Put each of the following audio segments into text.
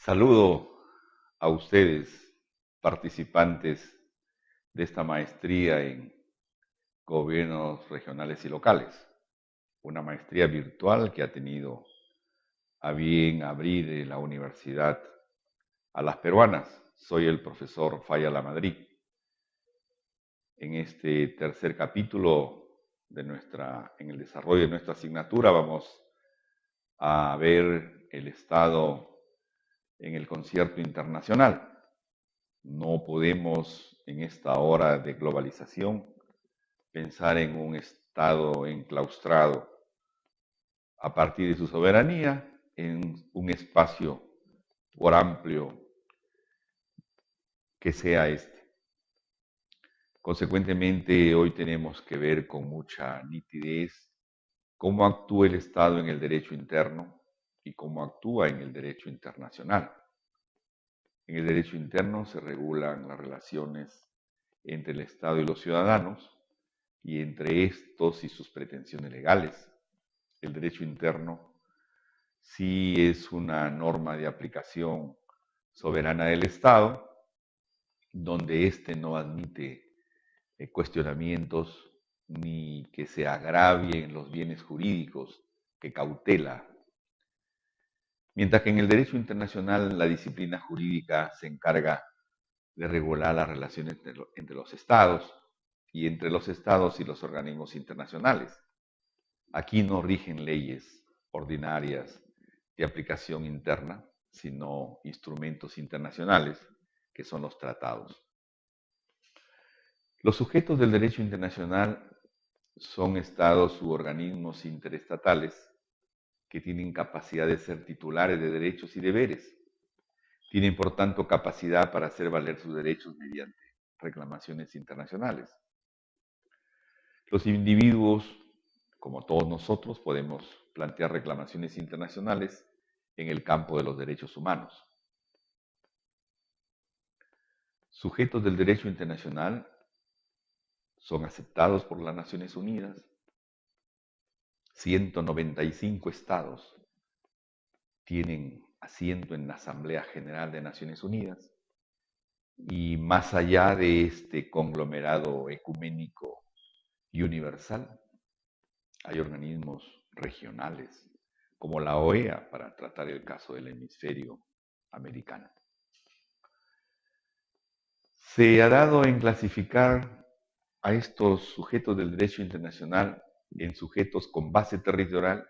Saludo a ustedes, participantes de esta maestría en gobiernos regionales y locales, una maestría virtual que ha tenido a bien abrir en la universidad a las peruanas. Soy el profesor Faya Lamadrid. En este tercer capítulo en el desarrollo de nuestra asignatura, vamos a ver el estado en el concierto internacional. No podemos en esta hora de globalización pensar en un Estado enclaustrado a partir de su soberanía en un espacio por amplio que sea este. Consecuentemente, hoy tenemos que ver con mucha nitidez cómo actúa el Estado en el derecho interno y cómo actúa en el derecho internacional. En el derecho interno se regulan las relaciones entre el Estado y los ciudadanos y entre estos y sus pretensiones legales. El derecho interno sí es una norma de aplicación soberana del Estado, donde éste no admite cuestionamientos ni que se agravien los bienes jurídicos que cautela. Mientras que en el derecho internacional la disciplina jurídica se encarga de regular las relaciones entre los estados y entre los estados y los organismos internacionales. Aquí no rigen leyes ordinarias de aplicación interna, sino instrumentos internacionales, que son los tratados. Los sujetos del derecho internacional son estados u organismos interestatales que tienen capacidad de ser titulares de derechos y deberes. Tienen, por tanto, capacidad para hacer valer sus derechos mediante reclamaciones internacionales. Los individuos, como todos nosotros, podemos plantear reclamaciones internacionales en el campo de los derechos humanos. Sujetos del derecho internacional son aceptados por las Naciones Unidas. 195 estados tienen asiento en la Asamblea General de Naciones Unidas. Y más allá de este conglomerado ecuménico y universal, hay organismos regionales, como la OEA, para tratar el caso del hemisferio americano. Se ha dado en clasificar a estos sujetos del derecho internacional en sujetos con base territorial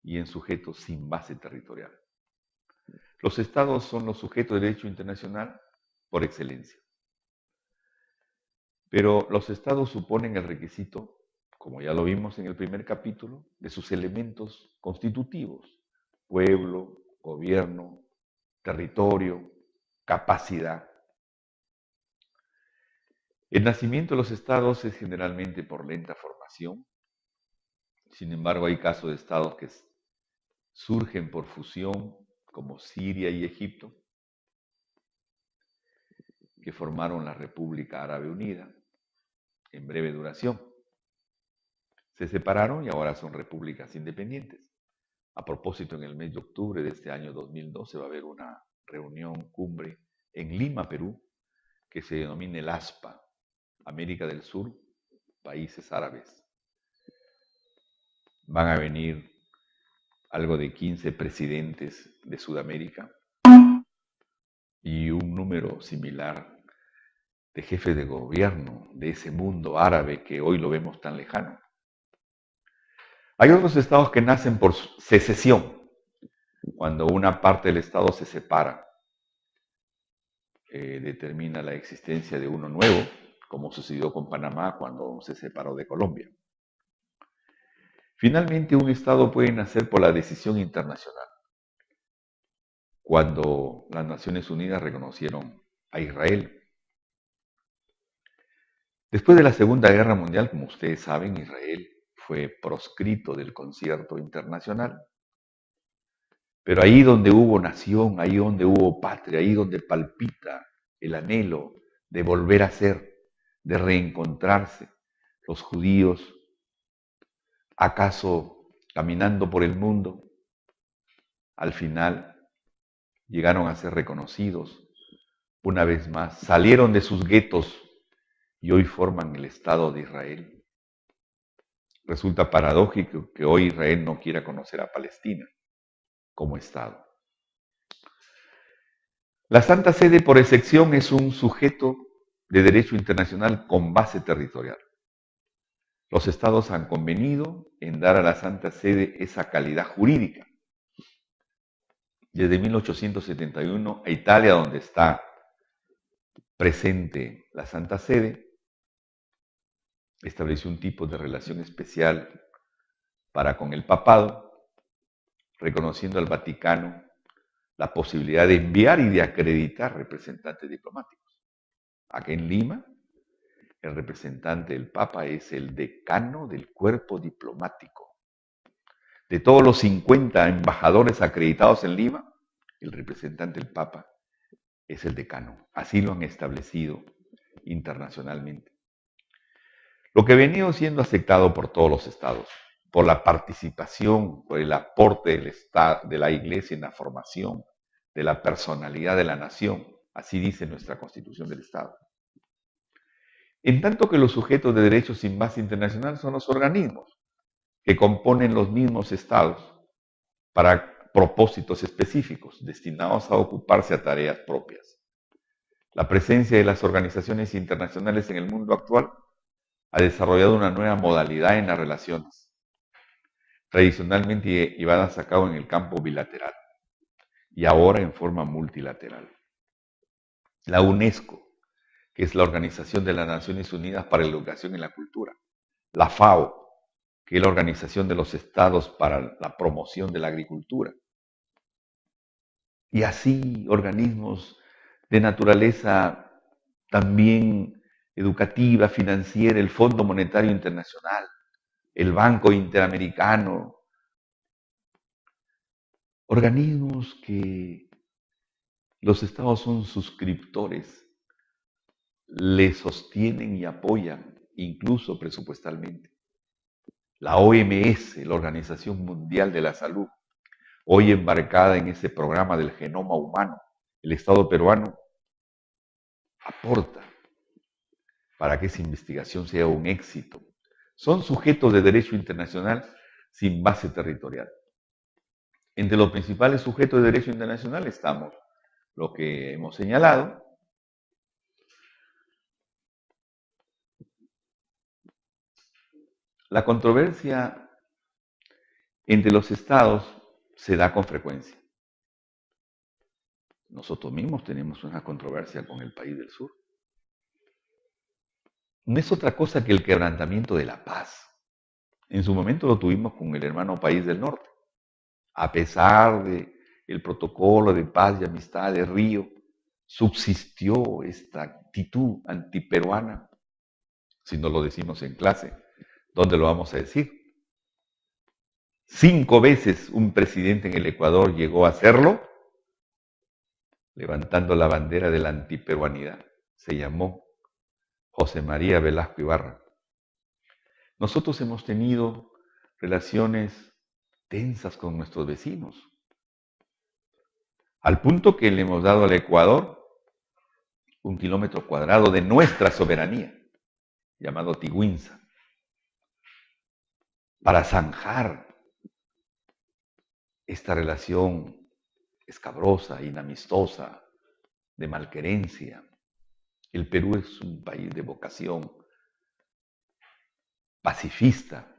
y en sujetos sin base territorial. Los estados son los sujetos de derecho internacional por excelencia. Pero los estados suponen el requisito, como ya lo vimos en el primer capítulo, de sus elementos constitutivos: pueblo, gobierno, territorio, capacidad. El nacimiento de los estados es generalmente por lenta formación. Sin embargo, hay casos de estados que surgen por fusión, como Siria y Egipto, que formaron la República Árabe Unida en breve duración. Se separaron y ahora son repúblicas independientes. A propósito, en el mes de octubre de este año 2012 va a haber una reunión cumbre en Lima, Perú, que se denomina el ASPA, América del Sur, Países Árabes. Van a venir algo de 15 presidentes de Sudamérica y un número similar de jefes de gobierno de ese mundo árabe que hoy lo vemos tan lejano. Hay otros estados que nacen por secesión, cuando una parte del estado se separa. Determina la existencia de uno nuevo, como sucedió con Panamá cuando se separó de Colombia. Finalmente, un Estado puede nacer por la decisión internacional, cuando las Naciones Unidas reconocieron a Israel. Después de la Segunda Guerra Mundial, como ustedes saben, Israel fue proscrito del concierto internacional. Pero ahí donde hubo nación, ahí donde hubo patria, ahí donde palpita el anhelo de volver a ser, de reencontrarse, los judíos, acaso caminando por el mundo, al final llegaron a ser reconocidos una vez más, salieron de sus guetos y hoy forman el Estado de Israel. Resulta paradójico que hoy Israel no quiera conocer a Palestina como Estado. La Santa Sede, por excepción, es un sujeto de derecho internacional con base territorial. Los estados han convenido en dar a la Santa Sede esa calidad jurídica. Desde 1871, a Italia, donde está presente la Santa Sede, estableció un tipo de relación especial para con el papado, reconociendo al Vaticano la posibilidad de enviar y de acreditar representantes diplomáticos. Aquí en Lima, el representante del Papa es el decano del cuerpo diplomático. De todos los 50 embajadores acreditados en Lima, el representante del Papa es el decano. Así lo han establecido internacionalmente. Lo que ha venido siendo aceptado por todos los estados, por la participación, por el aporte del Estado, de la Iglesia en la formación de la personalidad de la nación, así dice nuestra Constitución del Estado. En tanto que los sujetos de derechos sin base internacional son los organismos que componen los mismos estados para propósitos específicos destinados a ocuparse a tareas propias. La presencia de las organizaciones internacionales en el mundo actual ha desarrollado una nueva modalidad en las relaciones, tradicionalmente llevadas a cabo en el campo bilateral y ahora en forma multilateral. La UNESCO, que es la Organización de las Naciones Unidas para la Educación y la Cultura, la FAO, que es la Organización de los Estados para la Promoción de la Agricultura, y así organismos de naturaleza también educativa, financiera, el Fondo Monetario Internacional, el Banco Interamericano, organismos que los estados son suscriptores, le sostienen y apoyan, incluso presupuestalmente. La OMS, la Organización Mundial de la Salud, hoy embarcada en ese programa del genoma humano, el Estado peruano aporta para que esa investigación sea un éxito. Son sujetos de derecho internacional sin base territorial. Entre los principales sujetos de derecho internacional estamos lo que hemos señalado, la controversia entre los estados se da con frecuencia. Nosotros mismos tenemos una controversia con el país del sur. No es otra cosa que el quebrantamiento de la paz. En su momento lo tuvimos con el hermano país del norte. A pesar del protocolo de paz y amistad de Río, subsistió esta actitud antiperuana. Si no lo decimos en clase, ¿dónde lo vamos a decir? 5 veces un presidente en el Ecuador llegó a hacerlo, levantando la bandera de la antiperuanidad. Se llamó José María Velasco Ibarra. Nosotros hemos tenido relaciones tensas con nuestros vecinos, al punto que le hemos dado al Ecuador 1 kilómetro cuadrado de nuestra soberanía, llamado Tiguinza, para zanjar esta relación escabrosa, inamistosa, de malquerencia. El Perú es un país de vocación pacifista.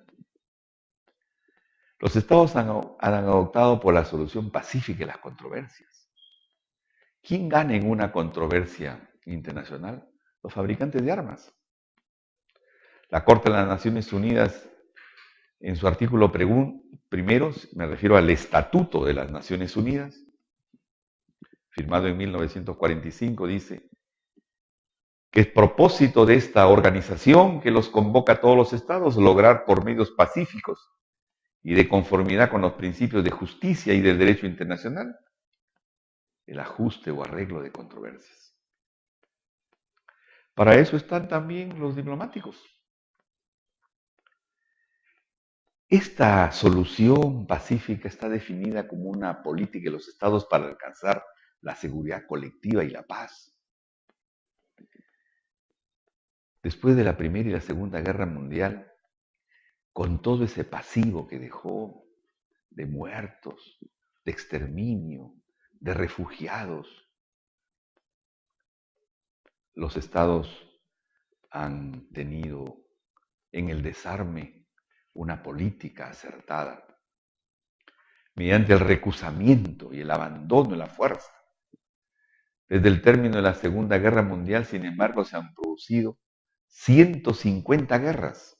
Los estados han adoptado por la solución pacífica de las controversias. ¿Quién gana en una controversia internacional? Los fabricantes de armas. La Corte de las Naciones Unidas, en su artículo primero, me refiero al Estatuto de las Naciones Unidas, firmado en 1945, dice que es propósito de esta organización que los convoca a todos los estados lograr por medios pacíficos y de conformidad con los principios de justicia y del derecho internacional el ajuste o arreglo de controversias. Para eso están también los diplomáticos. Esta solución pacífica está definida como una política de los estados para alcanzar la seguridad colectiva y la paz. Después de la Primera y la Segunda Guerra Mundial, con todo ese pasivo que dejó de muertos, de exterminio, de refugiados, los estados han tenido en el desarme una política acertada, mediante el recusamiento y el abandono de la fuerza. Desde el término de la Segunda Guerra Mundial, sin embargo, se han producido 150 guerras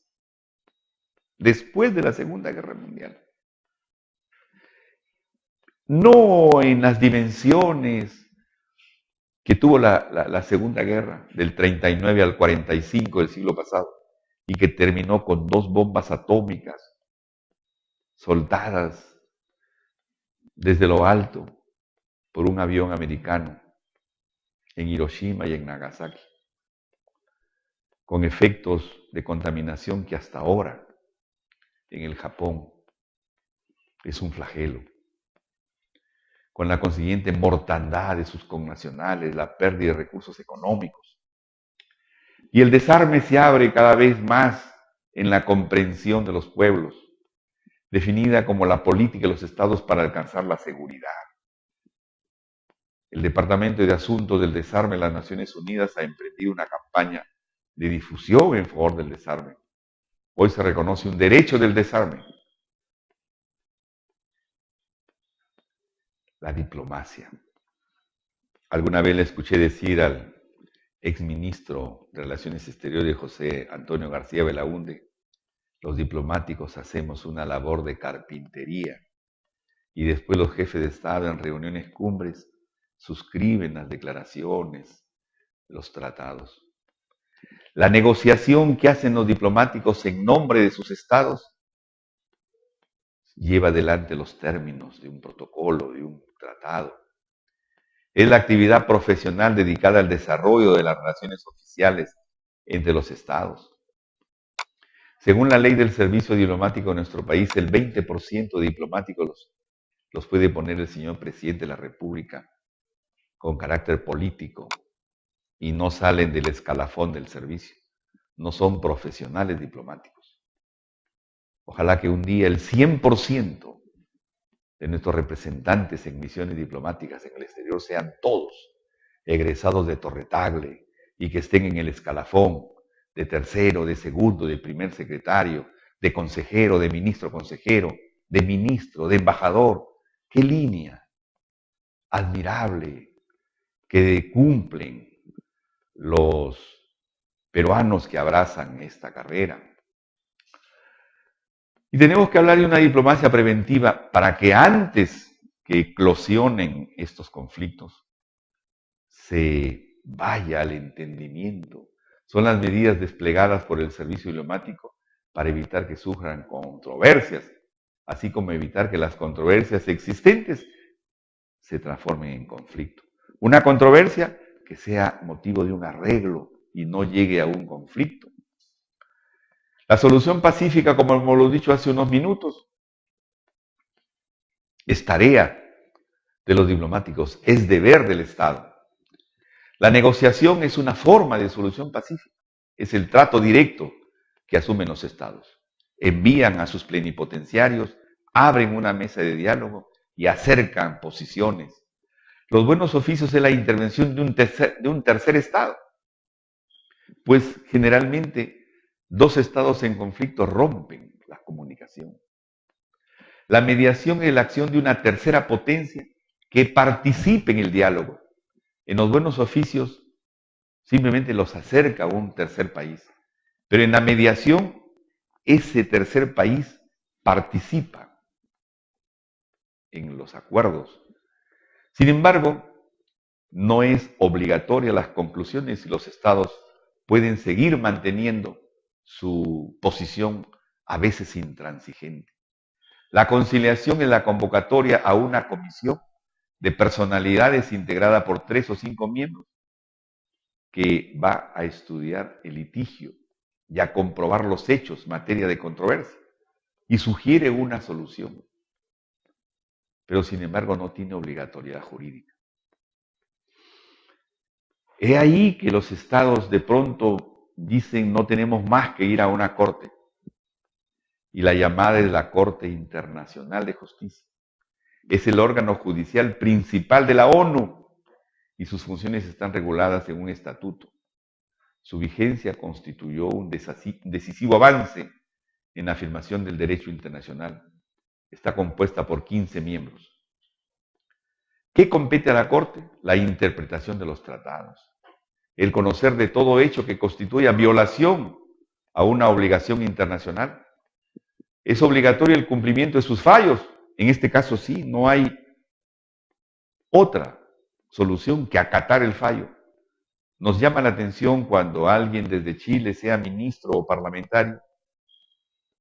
después de la Segunda Guerra Mundial. No en las dimensiones que tuvo la Segunda Guerra, del 39 al 45 del siglo pasado, y que terminó con 2 bombas atómicas soltadas desde lo alto por un avión americano en Hiroshima y en Nagasaki, con efectos de contaminación que hasta ahora en el Japón es un flagelo, con la consiguiente mortandad de sus connacionales, la pérdida de recursos económicos. Y el desarme se abre cada vez más en la comprensión de los pueblos, definida como la política de los estados para alcanzar la seguridad. El Departamento de Asuntos del Desarme de las Naciones Unidas ha emprendido una campaña de difusión en favor del desarme. Hoy se reconoce un derecho del desarme. La diplomacia. Alguna vez le escuché decir al exministro de Relaciones Exteriores, José Antonio García Belaúnde, los diplomáticos hacemos una labor de carpintería y después los jefes de Estado en reuniones cumbres suscriben las declaraciones, los tratados. La negociación que hacen los diplomáticos en nombre de sus estados lleva adelante los términos de un protocolo, de un tratado. Es la actividad profesional dedicada al desarrollo de las relaciones oficiales entre los estados. Según la ley del servicio diplomático de nuestro país, el 20% de diplomáticos los puede poner el señor presidente de la República con carácter político y no salen del escalafón del servicio. No son profesionales diplomáticos. Ojalá que un día el 100% de nuestros representantes en misiones diplomáticas en el exterior sean todos egresados de Torre Tagle y que estén en el escalafón de tercero, de segundo, de primer secretario, de consejero, de ministro consejero, de ministro, de embajador. ¡Qué línea admirable que cumplen los peruanos que abrazan esta carrera! Y tenemos que hablar de una diplomacia preventiva para que antes que eclosionen estos conflictos se vaya al entendimiento. Son las medidas desplegadas por el servicio diplomático para evitar que sufran controversias, así como evitar que las controversias existentes se transformen en conflicto. Una controversia que sea motivo de un arreglo y no llegue a un conflicto. La solución pacífica, como hemos lo dicho hace unos minutos, es tarea de los diplomáticos, es deber del Estado. La negociación es una forma de solución pacífica, es el trato directo que asumen los Estados. Envían a sus plenipotenciarios, abren una mesa de diálogo y acercan posiciones. Los buenos oficios es la intervención de un tercer Estado, pues generalmente dos estados en conflicto rompen la comunicación. La mediación es la acción de una tercera potencia que participe en el diálogo. En los buenos oficios simplemente los acerca a un tercer país, pero en la mediación ese tercer país participa en los acuerdos. Sin embargo, no es obligatoria las conclusiones y los estados pueden seguir manteniendo su posición a veces intransigente. La conciliación es la convocatoria a una comisión de personalidades integrada por 3 o 5 miembros que va a estudiar el litigio y a comprobar los hechos, materia de controversia, y sugiere una solución. Pero sin embargo no tiene obligatoriedad jurídica. Es ahí que los estados de pronto dicen no tenemos más que ir a una corte. Y la llamada es la Corte Internacional de Justicia. Es el órgano judicial principal de la ONU y sus funciones están reguladas en un estatuto. Su vigencia constituyó un decisivo avance en la afirmación del derecho internacional. Está compuesta por 15 miembros. ¿Qué compete a la Corte? La interpretación de los tratados. El conocer de todo hecho que constituya violación a una obligación internacional. Es obligatorio el cumplimiento de sus fallos. En este caso sí, no hay otra solución que acatar el fallo. Nos llama la atención cuando alguien desde Chile, sea ministro o parlamentario,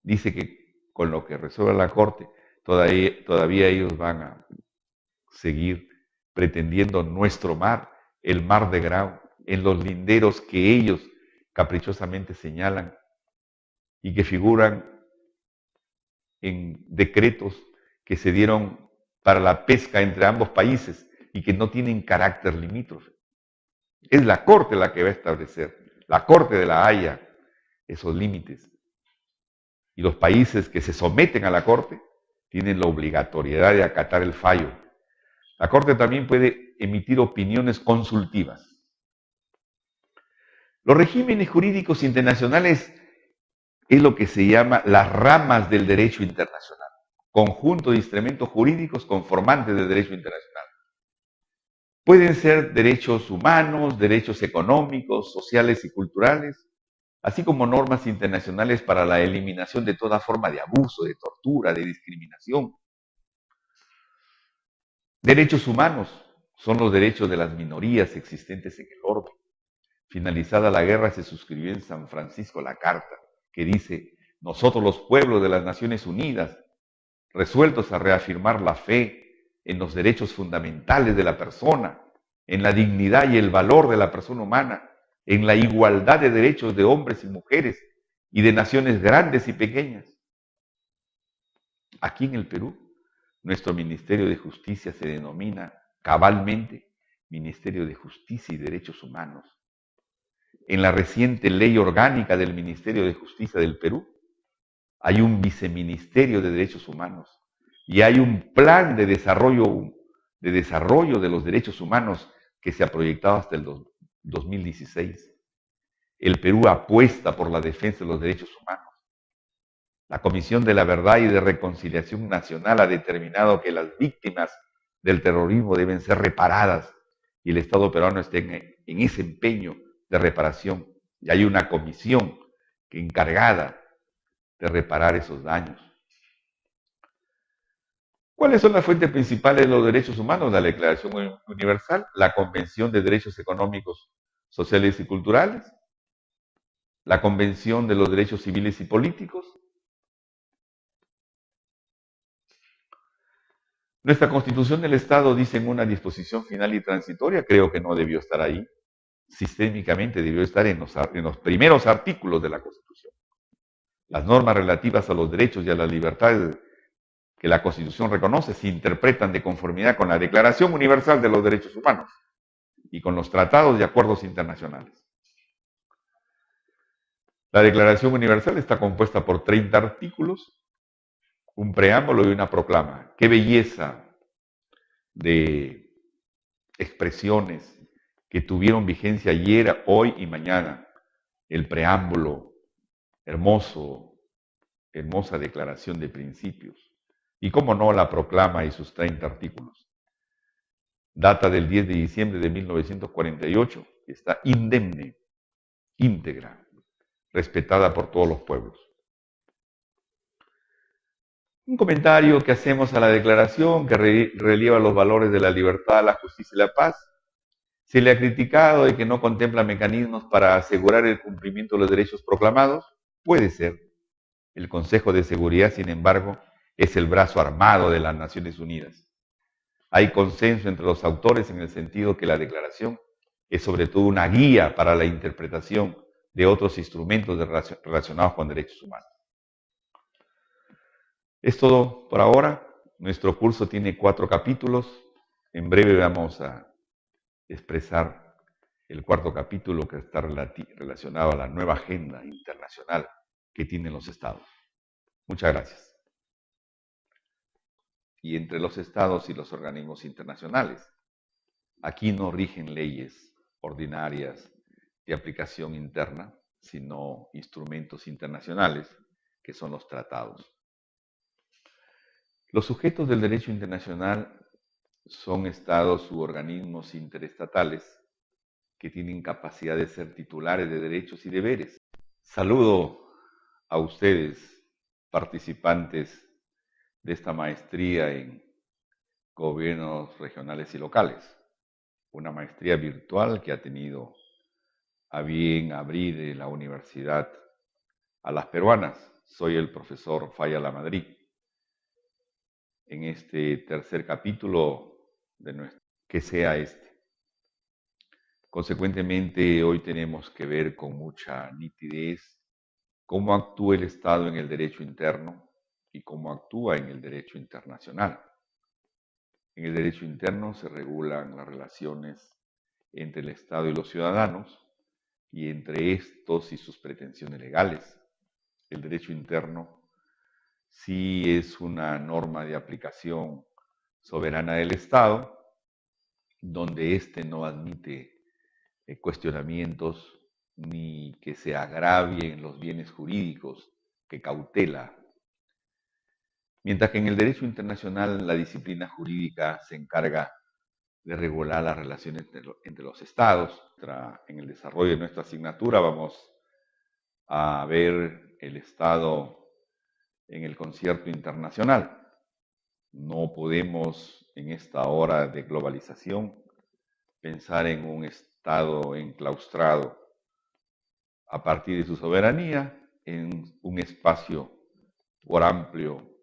dice que con lo que resuelve la Corte, todavía ellos van a seguir pretendiendo nuestro mar, el mar de Grau, en los linderos que ellos caprichosamente señalan y que figuran en decretos que se dieron para la pesca entre ambos países y que no tienen carácter limítrofe. Es la Corte la que va a establecer, la Corte de la Haya, esos límites. Y los países que se someten a la Corte tienen la obligatoriedad de acatar el fallo. La Corte también puede emitir opiniones consultivas. Los regímenes jurídicos internacionales es lo que se llama las ramas del derecho internacional, conjunto de instrumentos jurídicos conformantes del derecho internacional. Pueden ser derechos humanos, derechos económicos, sociales y culturales, así como normas internacionales para la eliminación de toda forma de abuso, de tortura, de discriminación. Derechos humanos son los derechos de las minorías existentes en el orbe. Finalizada la guerra se suscribió en San Francisco la Carta, que dice: nosotros los pueblos de las Naciones Unidas, resueltos a reafirmar la fe en los derechos fundamentales de la persona, en la dignidad y el valor de la persona humana, en la igualdad de derechos de hombres y mujeres y de naciones grandes y pequeñas. Aquí en el Perú, nuestro Ministerio de Justicia se denomina cabalmente Ministerio de Justicia y Derechos Humanos. En la reciente ley orgánica del Ministerio de Justicia del Perú, hay un viceministerio de Derechos Humanos y hay un plan de desarrollo de los derechos humanos que se ha proyectado hasta el 2016. El Perú apuesta por la defensa de los derechos humanos. La Comisión de la Verdad y de Reconciliación Nacional ha determinado que las víctimas del terrorismo deben ser reparadas y el Estado peruano está en ese empeño de reparación. Y hay una comisión encargada de reparar esos daños. ¿Cuáles son las fuentes principales de los derechos humanos? La Declaración Universal, la Convención de Derechos Económicos, Sociales y Culturales, la Convención de los Derechos Civiles y Políticos. Nuestra Constitución del Estado dice en una disposición final y transitoria, creo que no debió estar ahí, sistémicamente debió estar en los primeros artículos de la Constitución. Las normas relativas a los derechos y a las libertades que la Constitución reconoce se interpretan de conformidad con la Declaración Universal de los Derechos Humanos y con los tratados y acuerdos internacionales. La Declaración Universal está compuesta por 30 artículos, un preámbulo y una proclama. ¡Qué belleza de expresiones que tuvieron vigencia ayer, hoy y mañana! El preámbulo, hermosa declaración de principios. Y cómo no, la proclama y sus 30 artículos. Data del 10 de diciembre de 1948, está indemne, íntegra, respetada por todos los pueblos. Un comentario que hacemos a la declaración que relieva los valores de la libertad, la justicia y la paz. Se le ha criticado de que no contempla mecanismos para asegurar el cumplimiento de los derechos proclamados. Puede ser. El Consejo de Seguridad, sin embargo, es el brazo armado de las Naciones Unidas. Hay consenso entre los autores en el sentido que la declaración es sobre todo una guía para la interpretación de otros instrumentos relacionados con derechos humanos. Es todo por ahora. Nuestro curso tiene 4 capítulos. En breve vamos a expresar el cuarto capítulo que está relacionado a la nueva agenda internacional que tienen los estados. Muchas gracias. Y entre los estados y los organismos internacionales, aquí no rigen leyes ordinarias de aplicación interna, sino instrumentos internacionales, que son los tratados. Los sujetos del derecho internacional son estados u organismos interestatales que tienen capacidad de ser titulares de derechos y deberes. Saludo a ustedes, participantes de esta maestría en gobiernos regionales y locales, una maestría virtual que ha tenido a bien abrir la universidad a las peruanas. Soy el profesor Faya Lamadrid. En este tercer capítulo de nuestro, que sea este. Consecuentemente, hoy tenemos que ver con mucha nitidez cómo actúa el Estado en el derecho interno y cómo actúa en el derecho internacional. En el derecho interno se regulan las relaciones entre el Estado y los ciudadanos y entre estos y sus pretensiones legales. El derecho interno sí es una norma de aplicación soberana del Estado, donde éste no admite cuestionamientos ni que se agravien los bienes jurídicos que cautela. Mientras que en el derecho internacional la disciplina jurídica se encarga de regular las relaciones entre los estados. En el desarrollo de nuestra asignatura vamos a ver el Estado en el concierto internacional. No podemos en esta hora de globalización pensar en un Estado enclaustrado a partir de su soberanía en un espacio por amplio